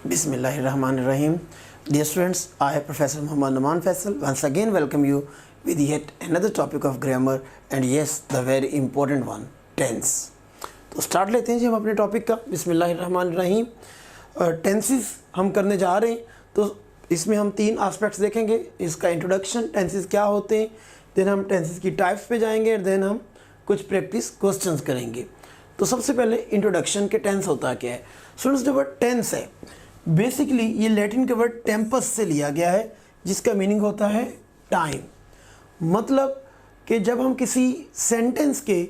Bismillahirrahmanirrahim. Dear students, I, Professor Muhammad Naman Faisal, once again welcome you with yet another topic of grammar and yes, the very important one, tense. तो start लेते हैं जी हम अपने topic का। बिस्मिल्लाहिर्रहमानिर्रहीम। Tenses हम करने जा रहे हैं, तो इसमें हम तीन एस्पेक्ट्स देखेंगे। इसका इंट्रोडक्शन, टेंसेस क्या होते हैं, देन हम टेंसेस की टाइप्स पे जाएंगे, देन हम कुछ प्रैक्टिस क्वेश्चंस करेंगे। तो सबसे पहले इंट्रोडक्शन के टेंस होता क्या है। स्टूडेंट्स, जो वर्ड टेंस है बेसिकली ये लैटिन के वर्ड टेम्पस से लिया गया है, जिसका मीनिंग होता है टाइम। मतलब कि जब हम किसी सेंटेंस के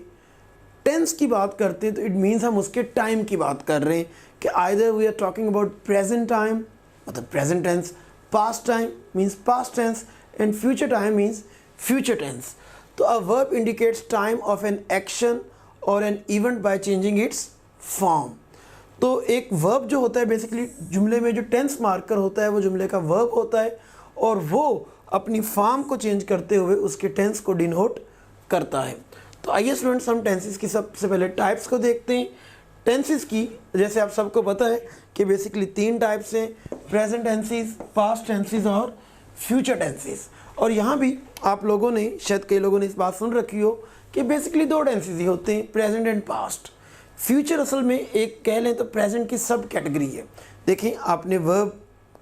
टेंस की बात करते हैं तो इट मीन्स हम उसके टाइम की बात कर रहे हैं कि either we are talking about present time मतलब present tense, past time means past tense and future time means future tense. तो a verb indicates time of an action और an event by changing its form. तो एक verb जो होता है basically जुमले में जो टेंस मार्कर होता है वो जुमले का वर्ब होता है और वो अपनी फॉर्म को चेंज करते हुए उसके टेंस को डिनोट करता है। तो आइए स्टूडेंट्स हम टेंसेस की सबसे पहले टाइप्स को देखते हैं। टेंसेस की जैसे आप सबको पता है कि बेसिकली तीन टाइप्स हैं, प्रेजेंट टेंसेस, पास्ट टेंसेस और फ्यूचर टेंसेस। और यहाँ भी आप लोगों ने शायद कई लोगों ने इस बात सुन रखी हो कि बेसिकली दो टेंसेस ही होते हैं, प्रेजेंट एंड पास्ट। फ्यूचर असल में एक कह लें तो प्रेजेंट की सब कैटेगरी है। देखिए आपने वर्ब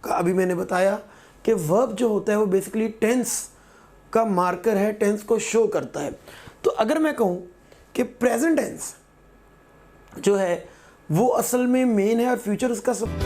का अभी मैंने बताया कि वर्ब जो होता है वो बेसिकली टेंस का मार्कर है, टेंस को शो करता है। तो अगर मैं कहूँ कि प्रेजेंट टेंस जो है वो असल में मेन है और फ्यूचर उसका सब